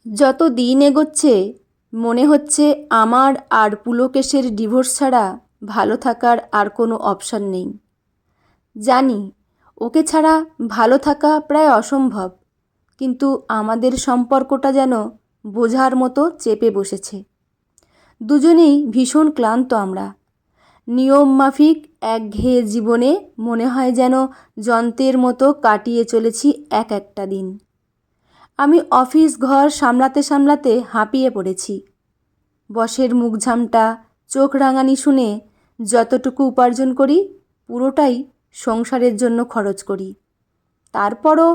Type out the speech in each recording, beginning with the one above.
যত দিন এগোচ্ছে মনে হচ্ছে আমার আর পুলকেশের ডিভোর্স ছাড়া ভালো থাকার আর কোনো অপশান নেই। জানি ওকে ছাড়া ভালো থাকা প্রায় অসম্ভব, কিন্তু আমাদের সম্পর্কটা যেন বোঝার মতো চেপে বসেছে। দুজনেই ভীষণ ক্লান্ত আমরা। নিয়ম মাফিক একঘেয়ে জীবনে মনে হয় যেন যন্ত্রের মতো কাটিয়ে চলেছি এক একটা দিন। আমি অফিস ঘর সামলাতে সামলাতে হাঁপিয়ে পড়েছি। বসের মুখঝামটা, চোখ রাঙানি শুনে যতটুকু উপার্জন করি পুরোটাই সংসারের জন্য খরচ করি। তারপরও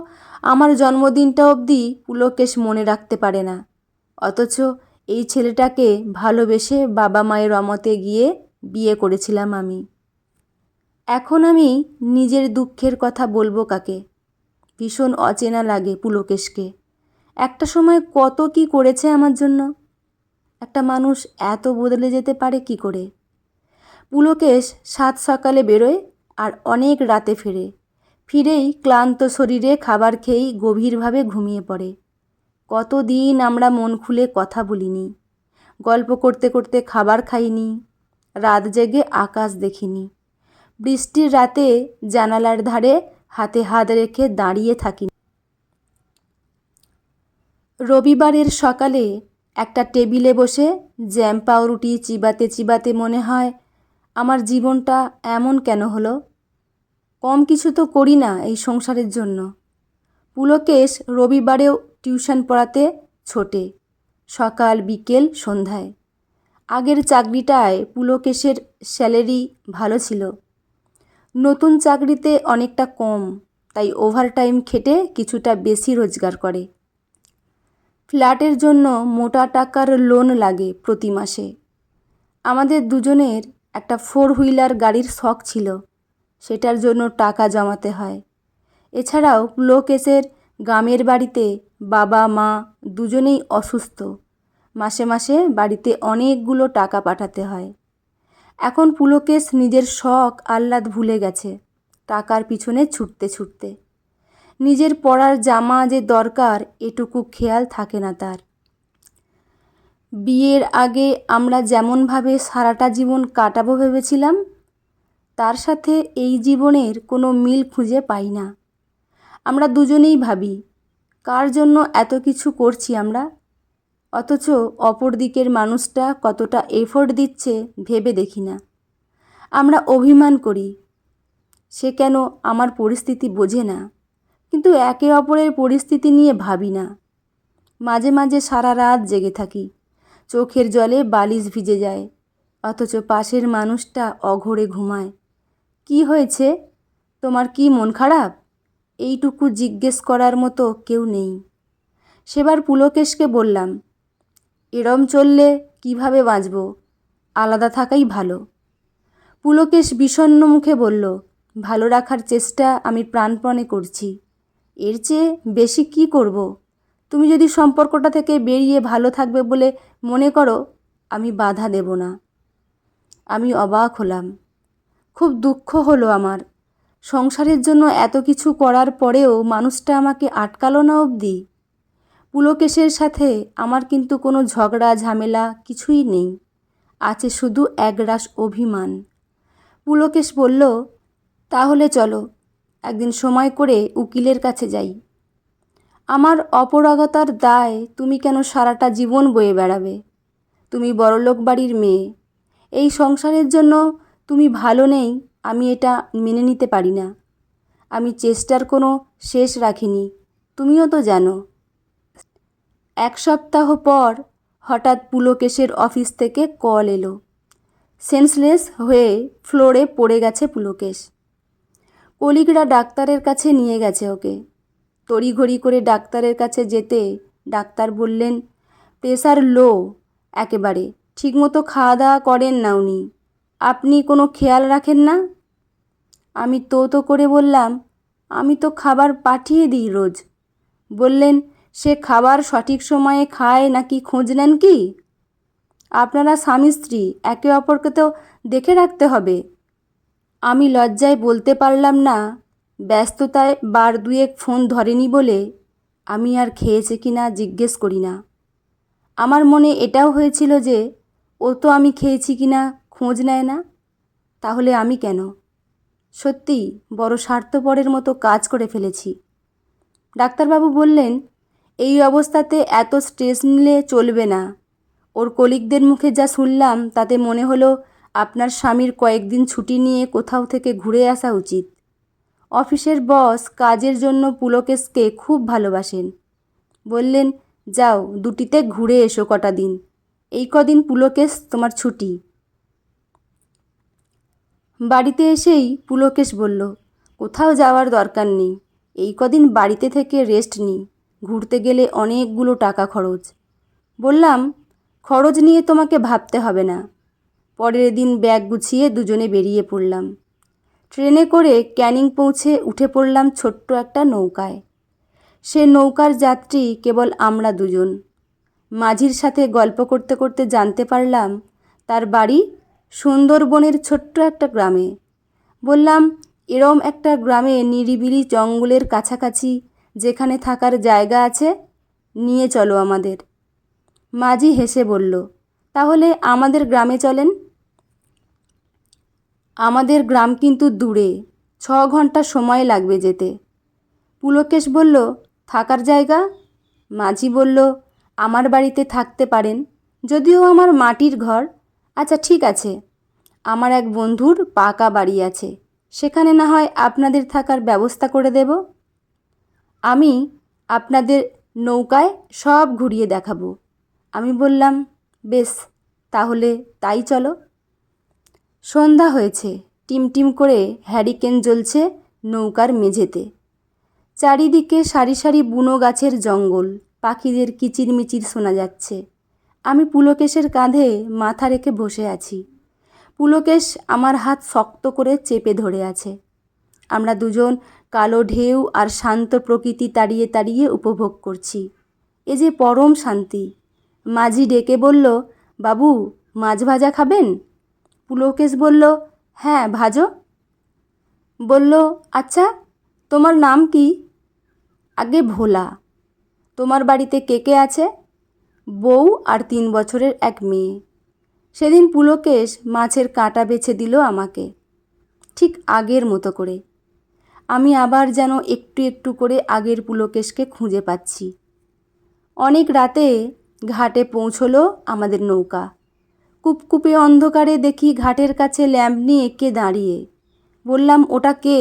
আমার জন্মদিনটা অবধি পুলকেশ মনে রাখতে পারে না, অথচ এই ছেলেটাকে ভালোবেসে বাবা মায়ের অমতে গিয়ে বিয়ে করেছিলাম আমি। এখন আমি নিজের দুঃখের কথা বলবো কাকে? ভীষণ অচেনা লাগে পুলকেশকে। একটা সময় কত কি করেছে আমার জন্য। একটা মানুষ এত বদলে যেতে পারে কি করে? পুলকেশ সাত সকালে বেরোয় আর অনেক রাতে ফেরে। ফিরেই ক্লান্ত শরীরে খাবার খেয়েই গভীরভাবে ঘুমিয়ে পড়ে। কতদিন আমরা মন খুলে কথা বলিনি, গল্প করতে করতে খাবার খাইনি, রাত জেগে আকাশ দেখিনি, বৃষ্টির রাতে জানালার ধারে হাতে হাত রেখে দাঁড়িয়ে থাকি। রবিবারের সকালে একটা টেবিলে বসে জ্যাম পাউরুটি চিবাতে চিবাতে মনে হয়, আমার জীবনটা এমন কেন হলো? কম কিছু তো করি না এই সংসারের জন্য। পুলকেশ রবিবারেও টিউশন পড়াতে ছোটে, সকাল বিকেল সন্ধ্যায়। আগের চাকরিটায় পুলকেশের স্যালারি ভালো ছিল, নতুন চাকরিতে অনেকটা কম, তাই ওভারটাইম খেটে কিছুটা বেশি রোজগার করে। ফ্ল্যাটের জন্য মোটা টাকার লোন লাগে প্রতি মাসে। আমাদের দুজনের একটা 4 হুইলার গাড়ির শখ ছিল, সেটার জন্য টাকা জমাতে হয়। এছাড়াও পুলকেশের গ্রামের বাড়িতে বাবা মা দুজনেই অসুস্থ, মাসে মাসে বাড়িতে অনেকগুলো টাকা পাঠাতে হয়। এখন পুলকেশ নিজের শখ আহ্লাদ ভুলে গেছে টাকার পিছনে ছুটতে ছুটতে। নিজের পরার জামা যে দরকার এটুকু খেয়াল থাকে না তার। বিয়ের আগে আমরা যেমনভাবে সারাটা জীবন কাটাবো ভেবেছিলাম, তার সাথে এই জীবনের কোনো মিল খুঁজে পাই না। আমরা দুজনেই ভাবি কার জন্য এত কিছু করছি আমরা, অথচ অপর দিকের মানুষটা কতটা এফোর্ট দিচ্ছে ভেবে দেখি না। আমরা অভিমান করি সে কেন আমার পরিস্থিতি বোঝে না, কিন্তু একে অপরের পরিস্থিতি নিয়ে ভাবি না। মাঝে মাঝে সারা রাত জেগে থাকি, চোখের জলে বালিশ ভিজে যায়, অথচ পাশের মানুষটা অঘোরে ঘুমায়। কি হয়েছে, তোমার কি মন খারাপ? এইটুকু জিজ্ঞেস করার মতো কেউ নেই। সেবার পুলকেশকে বললাম, এরম চললে কিভাবে বাঁচব? আলাদা থাকাই ভালো। পুলকেশ বিষণ্ণ মুখে বলল, ভালো রাখার চেষ্টা আমি প্রাণপণে করছি, এর চেয়ে বেশি কি করব? তুমি যদি সম্পর্কটা থেকে বেরিয়ে ভালো থাকবে বলে মনে করো, আমি বাধা দেব না। আমি অবাক হলাম, খুব দুঃখ হলো আমার। সংসারের জন্য এত কিছু করার পরেও মানুষটা আমাকে আটকালো না অবধি। পুলকেশের সাথে আমার কিন্তু কোনো ঝগড়া ঝামেলা কিছুই নেই, আছে শুধু একরাশ অভিমান। পুলকেশ বলল, তাহলে চলো একদিন সময় করে উকিলের কাছে যাই। আমার অপারগতার দায় তুমি কেন সারাটা জীবন বয়ে বেড়াবে? তুমি বড়লোক বাড়ির মেয়ে, এই সংসারের জন্য তুমি ভালো নেই আমি এটা মেনে নিতে পারি না। আমি চেষ্টার কোনো শেষ রাখিনি, তুমিও তো জানো। 1 সপ্তাহ পর হঠাৎ পুলকেশের অফিস থেকে কল এলো। সেন্সলেস হয়ে ফ্লোরে পড়ে গেছে পুলকেশ। কলিগরা ডাক্তারের কাছে নিয়ে গেছে ওকে। তড়িঘড়ি করে ডাক্তারের কাছে যেতে ডাক্তার বললেন, প্রেশার লো একেবারে, ঠিকমতো খাওয়া দাওয়া করেন না উনি, আপনি কোনো খেয়াল রাখেন না? আমি তো করে বললাম, আমি তো খাবার পাঠিয়ে দিই রোজ। বললেন, সে খাবার সঠিক সময়ে খায় নাকি খোঁজ নেন কি? আপনারা স্বামী স্ত্রী, একে অপরকে তো দেখে রাখতে হবে। আমি লজ্জায় বলতে পারলাম না, ব্যস্ততায় বার দুয়েক ফোন ধরেনি বলে আমি আর খেয়েছে কি না জিজ্ঞেস করি না। আমার মনে এটাও হয়েছিল যে ও তো আমি খেয়েছি কিনা খোঁজ নেয় না, তাহলে আমি কেন? সত্যি বড় স্বার্থপরের মতো কাজ করে ফেলেছি। ডাক্তারবাবু বললেন, এই অবস্থাতে এত স্ট্রেস নিলে চলবে না। ওর কলিগদের মুখে যা শুনলাম তাতে মনে হলো আপনার স্বামীর কয়েকদিন ছুটি নিয়ে কোথাও থেকে ঘুরে আসা উচিত। অফিসের বস কাজের জন্য পুলকেশকে খুব ভালোবাসেন। বললেন, যাও দুটিতে ঘুরে এসো কটা দিন, এই কদিন পুলকেশ তোমার ছুটি। বাড়িতে এসেই পুলকেশ বলল, কোথাও যাওয়ার দরকার নেই, এই কদিন বাড়িতে থেকে রেস্ট নিই, ঘুরতে গেলে অনেকগুলো টাকা খরচ। বললাম, খরচ নিয়ে তোমাকে ভাবতে হবে না। পরের দিন ব্যাগ গুছিয়ে দুজনে বেরিয়ে পড়লাম। ট্রেনে করে ক্যানিং পৌঁছে উঠে পড়লাম ছোট্ট একটা নৌকায়। সে নৌকার যাত্রী কেবল আমরা দুজন। মাঝির সাথে গল্প করতে করতে জানতে পারলাম তার বাড়ি সুন্দরবনের ছোট্ট একটা গ্রামে। বললাম, এরম একটা গ্রামে নিরিবিলি জঙ্গলের কাছাকাছি যেখানে থাকার জায়গা আছে, নিয়ে চলো আমাদের। মাঝি হেসে বলল, তাহলে আমাদের গ্রামে চলেন। আমাদের গ্রাম কিন্তু দূরে, 6 ঘন্টা সময় লাগবে যেতে। পুলকেশ বলল, থাকার জায়গা? মাঝি বলল, আমার বাড়িতে থাকতে পারেন, যদিও আমার মাটির ঘর। আচ্ছা ঠিক আছে, আমার এক বন্ধুর পাকা বাড়ি আছে, সেখানে না হয় আপনাদের থাকার ব্যবস্থা করে দেব। আমি আপনাদের নৌকায় সব ঘুরিয়ে দেখাবো। আমি বললাম, বেশ, তাহলে তাই চলো। সন্ধ্যা হয়েছে, টিমটিম করে হ্যারিকেন জ্বলছে নৌকার মেঝেতে। চারিদিকে সারি সারি বুনো গাছের জঙ্গল, পাখিদের কিচিরমিচির শোনা যাচ্ছে। আমি পুলকেশের কাঁধে মাথা রেখে বসে আছি। পুলকেশ আমার হাত শক্ত করে চেপে ধরে আছে। আমরা দুজন কালো ঢেউ আর শান্ত প্রকৃতি তাড়িয়ে তাড়িয়ে উপভোগ করছি। এ যে পরম শান্তি। মাঝি ডেকে বলল, বাবু মাছ ভাজা খাবেন? পুলকেশ বলল, হ্যাঁ ভাজো। বলল, আচ্ছা তোমার নাম কি? আগে ভোলা। তোমার বাড়িতে কে কে আছে? বউ আর 3 বছরের এক মেয়ে। সেদিন পুলকেশ মাছের কাঁটা বেছে দিল আমাকে, ঠিক আগের মতো করে। আমি আবার যেন একটু একটু করে আগের পুলকেশকে খুঁজে পাচ্ছি। অনেক রাতে ঘাটে পৌঁছলো আমাদের নৌকা। কুপকুপে অন্ধকারে দেখি ঘাটের কাছে ল্যাম্প নিয়ে কে দাঁড়িয়ে। বললাম, ওটা কে?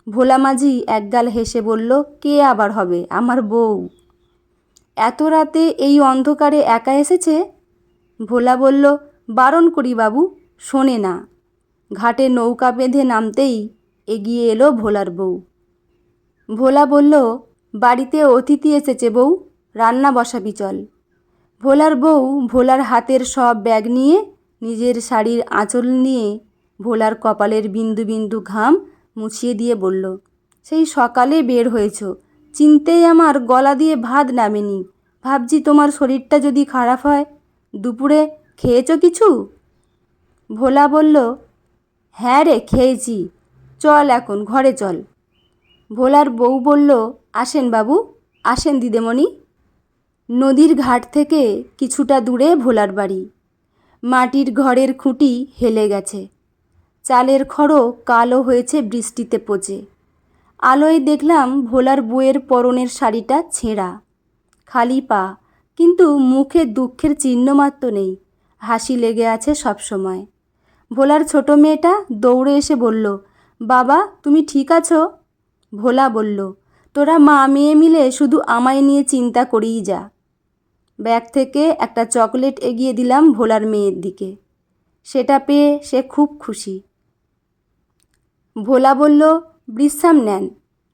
ভোলা মাঝি একগাল হেসে বলল, কে আবার হবে, আমার বউ। এত রাতে এই অন্ধকারে একা এসেছে? ভোলা বলল, বারণ করি বাবু, শোনে না। ঘাটে নৌকা বেঁধে নামতেই এগিয়ে এলো ভোলার বউ। ভোলা বলল, বাড়িতে অতিথি এসেছে বউ, রান্না বসাবি চল। ভোলার বউ ভোলার হাতের সব ব্যাগ নিয়ে নিজের শাড়ির আঁচল নিয়ে ভোলার কপালের বিন্দু বিন্দু ঘাম মুছিয়ে দিয়ে বলল, সেই সকালে বের হয়েছ, চিনতেই আমার গলা দিয়ে ভাত নামেনি। ভাবছি তোমার শরীরটা যদি খারাপ হয়। দুপুরে খেয়েছো কিছু? ভোলা বলল, হ্যাঁ রে খেয়েছি, চল এখন ঘরে চল। ভোলার বউ বলল, আসেন বাবু, আসেন দিদিমণি। নদীর ঘাট থেকে কিছুটা দূরে ভোলার বাড়ি। মাটির ঘরের খুঁটি হেলে গেছে, চালের খড়ো কালো হয়েছে বৃষ্টিতে পচে। আলোয় দেখলাম ভোলার বউয়ের পরনের শাড়িটা ছেঁড়া, খালি পা, কিন্তু মুখে দুঃখের চিহ্নমাত্র নেই, হাসি লেগে আছে সব সময়। ভোলার ছোট মেয়েটা দৌড়ে এসে বলল, বাবা তুমি ঠিক আছো? ভোলা বলল, তোরা মা মেয়ে মিলে শুধু আমায় নিয়ে চিন্তা করেই যা। ব্যাগ থেকে একটা চকলেট এগিয়ে দিলাম ভোলার মেয়ের দিকে। সেটা পেয়ে সে খুব খুশি। ভোলা বলল, বিশ্রাম নেন,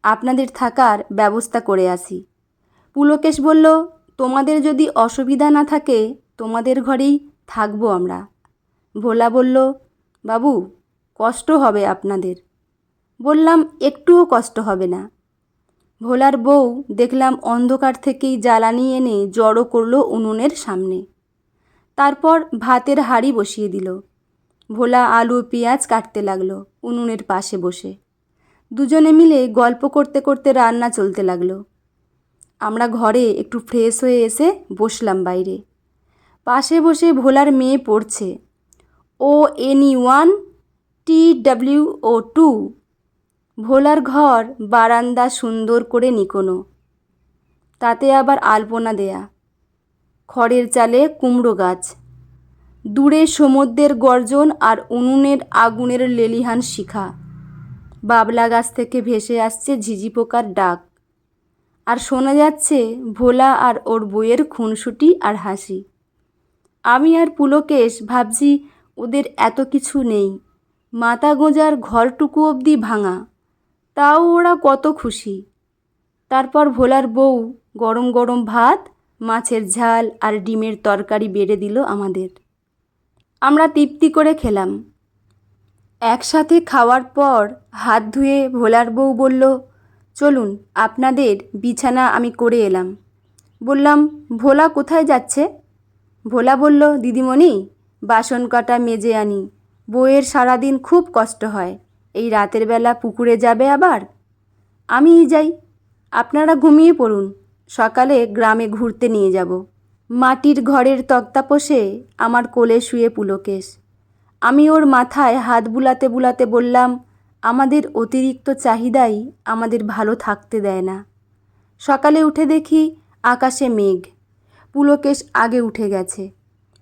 আপনাদের থাকার ব্যবস্থা করে আসি। পুলকেশ বলল, তোমাদের যদি অসুবিধা না থাকে তোমাদের ঘরেই থাকবো আমরা। ভোলা বলল, বাবু কষ্ট হবে আপনাদের। বললাম, একটুও কষ্ট হবে না। ভোলার বউ দেখলাম অন্ধকার থেকেই জ্বালানি এনে জড়ো করলো উনুনের সামনে। তারপর ভাতের হাঁড়ি বসিয়ে দিল। ভোলা আলু পেঁয়াজ কাটতে লাগলো উনুনের পাশে বসে। দুজনে মিলে গল্প করতে করতে রান্না চলতে লাগলো। আমরা ঘরে একটু ফ্রেশ হয়ে এসে বসলাম বাইরে। পাশে বসে ভোলার মেয়ে পড়ছে ONE TWO2। ভোলার ঘর বারান্দা সুন্দর করে নিকোনো, তাতে আবার আলপনা দেয়া। খড়ের চালে কুমড়ো গাছ, দূরে সমুদ্রের গর্জন আর উনুনের আগুনের লেলিহান শিখা। বাবলা গাছ থেকে ভেসে আসছে ঝিঝি পোকার ডাক, আর শোনা যাচ্ছে ভোলা আর ওর বউয়ের খুনসুটি আর হাসি। আমি আর পুলকেশ ভাবছি ওদের এত কিছু নেই, মাথা গোঁজার ঘরটুকু অবধি ভাঙা, তাও ওরা কত খুশি। তারপর ভোলার বউ গরম গরম ভাত, মাছের ঝাল আর ডিমের তরকারি বেড়ে দিল আমাদের। আমরা তৃপ্তি করে খেলাম। একসাথে খাওয়ার পর হাত ধুয়ে ভোলার বউ বলল, চলুন আপনাদের বিছানা আমি করে এলাম। বললাম, ভোলা কোথায় যাচ্ছে? ভোলা বলল, দিদিমণি বাসন কটা মেজে আনি, বউয়ের সারাদিন খুব কষ্ট হয়, এই রাতের বেলা পুকুরে যাবে আবার। আমিই যাই, আপনারা ঘুমিয়ে পড়ুন, সকালে গ্রামে ঘুরতে নিয়ে যাব। মাটির ঘরের তক্তাপোষে আমার কোলে শুয়ে পুলকেশ। আমি ওর মাথায় হাত বুলাতে বুলাতে বললাম, আমাদের অতিরিক্ত চাহিদাই আমাদের ভালো থাকতে দেয় না। সকালে উঠে দেখি আকাশে মেঘ। পুলকেশ আগে উঠে গেছে।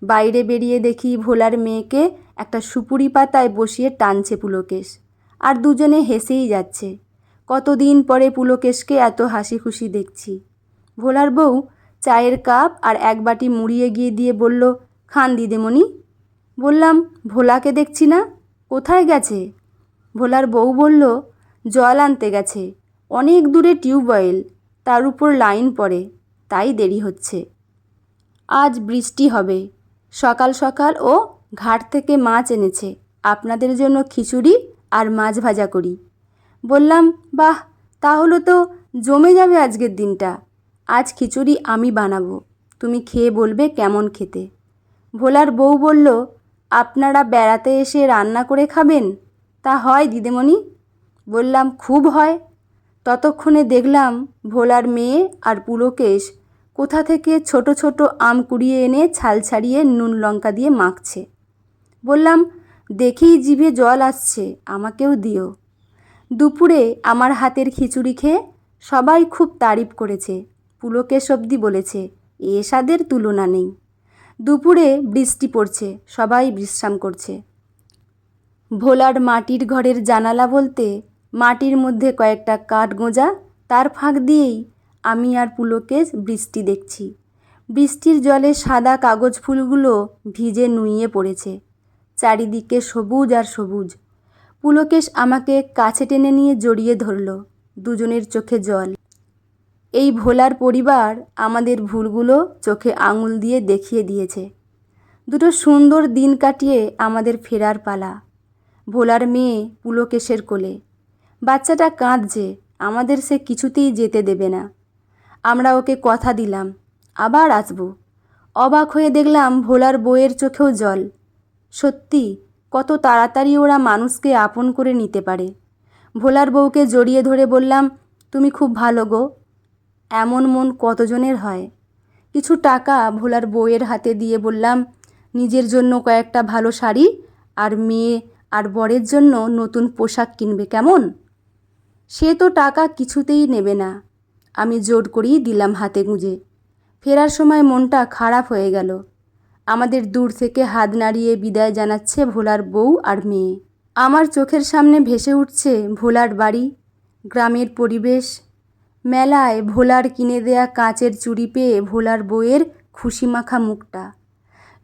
বাইরে বেরিয়ে দেখি ভোলার মেয়েকে একটা সুপুরি পাতায় বসিয়ে টানছে পুলকেশ, আর দুজনে হেসেই যাচ্ছে। কতদিন পরে পুলকেশকে এত হাসি খুশি দেখছি। ভোলার বউ চায়ের কাপ আর এক বাটি মুড়ি এগিয়ে দিয়ে বলল, খান দিদিমণি। বললাম, ভোলাকে দেখছি না, কোথায় গেছে? ভোলার বউ বলল, জল আনতে গেছে, অনেক দূরে টিউবওয়েল, তার উপর লাইন পড়ে, তাই দেরি হচ্ছে। আজ বৃষ্টি হবে। সকাল সকাল ও ঘাট থেকে মাছ এনেছে, আপনাদের জন্য খিচুড়ি আর মাছ ভাজা করি। বললাম, বাহ, তাহলে তো জমে যাবে আজকের দিনটা। আজ খিচুড়ি আমি বানাবো, তুমি খেয়ে বলবে কেমন খেতে। ভোলার বউ বলল, আপনারা বেড়াতে এসে রান্না করে খাবেন? তা হয় দিদিমণি। বললাম, খুব হয়। ততক্ষণে দেখলাম ভোলার মেয়ে আর পুলকেশ কোথা থেকে ছোট ছোট আম কুড়িয়ে এনে ছাল ছাড়িয়ে নুন লঙ্কা দিয়ে মাখছে। বললাম, দেখেই জিভে জল আসছে, আমাকেও দিও। দুপুরে আমার হাতের খিচুড়ি খেয়ে সবাই খুব তারিফ করেছে। পুলকেশ অবধি বলেছে, এ স্বাদের তুলনা নেই। দুপুরে বৃষ্টি পড়ছে, সবাই বিশ্রাম করছে। ভোলার মাটির ঘরের জানালা বলতে মাটির মধ্যে কয়েকটা কাঠ গোঁজা, তার ফাঁক দিয়েই আমি আর পুলকেশ বৃষ্টি দেখছি। বৃষ্টির জলে সাদা কাগজ ফুলগুলো ভিজে নুইয়ে পড়েছে, চারিদিকে সবুজ আর সবুজ। পুলকেশ আমাকে কাছে টেনে নিয়ে জড়িয়ে ধরল, দুজনের চোখে জল। এই ভোলার পরিবার আমাদের ভুলগুলো চোখে আঙুল দিয়ে দেখিয়ে দিয়েছে। দুটো সুন্দর দিন কাটিয়ে আমাদের ফেরার পালা। ভোলার মেয়ে পুলকেশের কোলে, বাচ্চাটা কাঁদছে, আমাদের সে কিছুতেই যেতে দেবে না। আমরা ওকে কথা দিলাম আবার আসব। অবাক হয়ে দেখলাম ভোলার বউয়ের চোখেও জল। সত্যি কত তাড়াতাড়ি ওরা মানুষকে আপন করে নিতে পারে। ভোলার বউকে জড়িয়ে ধরে বললাম, তুমি খুব ভালো গো, এমন মন কতজনের হয়। কিছু টাকা ভোলার বউয়ের হাতে দিয়ে বললাম, নিজের জন্য কয়েকটা ভালো শাড়ি আর মেয়ে আর বরের জন্য নতুন পোশাক কিনবে কেমন? সে তো টাকা কিছুতেই নেবে না। আমি জোর করেই দিলাম হাতে গুঁজে। ফেরার সময় মনটা খারাপ হয়ে গেল। আমাদের দূর থেকে হাত নাড়িয়ে বিদায় জানাচ্ছে ভোলার বউ আর মেয়ে। আমার চোখের সামনে ভেসে উঠছে ভোলার বাড়ি, গ্রামের পরিবেশ। মেলায় ভোলার কিনে দেয়া কাঁচের চুড়ি পেয়ে ভোলার বউয়ের খুশি মাখা মুখটা।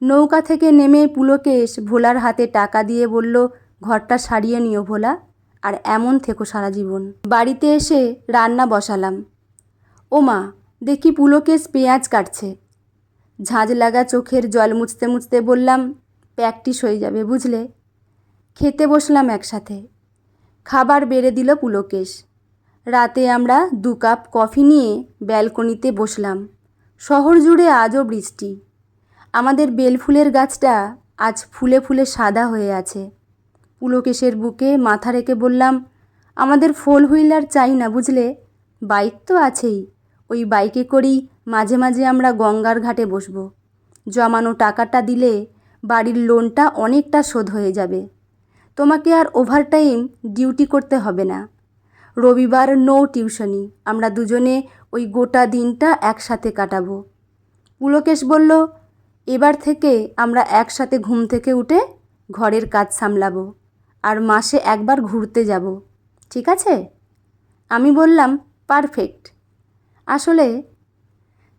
নৌকা থেকে নেমে পুলকেশ ভোলার হাতে টাকা দিয়ে বলল, ঘরটা সারিয়ে নিও ভোলা, আর এমন থেকো সারা জীবন। বাড়িতে এসে রান্না বসালাম। ও মা, দেখি পুলকেশ পেঁয়াজ কাটছে। ঝাঁঝ লাগা চোখের জল মুছতে মুছতে বললাম, প্র্যাকটিস হয়ে যাবে বুঝলে। খেতে বসলাম একসাথে। খাবার বেড়ে দিল পুলকেশ। রাতে আমরা 2 কাপ কফি নিয়ে ব্যালকনিতে বসলাম। শহর জুড়ে আজও বৃষ্টি। আমাদের বেলফুলের গাছটা আজ ফুলে ফুলে সাদা হয়ে আছে। পুলকেশের বুকে মাথা রেখে বললাম, আমাদের 4 হুইলার চাই না বুঝলে, বাইক তো আছেই, ওই বাইকে করেই মাঝে মাঝে আমরা গঙ্গার ঘাটে বসব। জমানো টাকাটা দিলে বাড়ির লোনটা অনেকটা শোধ হয়ে যাবে। তোমাকে আর ওভারটাইম ডিউটি করতে হবে না। রবিবার নো টিউশনি, আমরা দুজনে ওই গোটা দিনটা একসাথে কাটাবো। পুলকেশ বলল, এবার থেকে আমরা একসাথে ঘুম থেকে উঠে ঘরের কাজ সামলাবো আর মাসে একবার ঘুরতে যাব, ঠিক আছে? আমি বললাম, পারফেক্ট। আসলে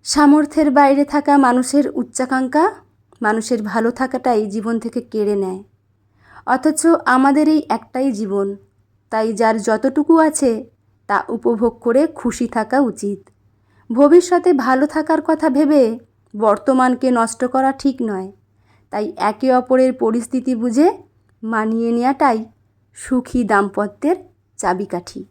সামর্থ্যের বাইরে থাকা মানুষের উচ্চাকাঙ্ক্ষা মানুষের ভালো থাকাটাই জীবন থেকে কেড়ে নেয়। অথচ আমাদের এই একটাই জীবন, তাই যার যতটুকু আছে তা উপভোগ করে খুশি থাকা উচিত। ভবিষ্যতে ভালো থাকার কথা ভেবে বর্তমানকে নষ্ট করা ঠিক নয়। তাই একে অপরের পরিস্থিতি বুঝে মানিয়ে নেওয়াটাই সুখী দাম্পত্যের চাবিকাঠি।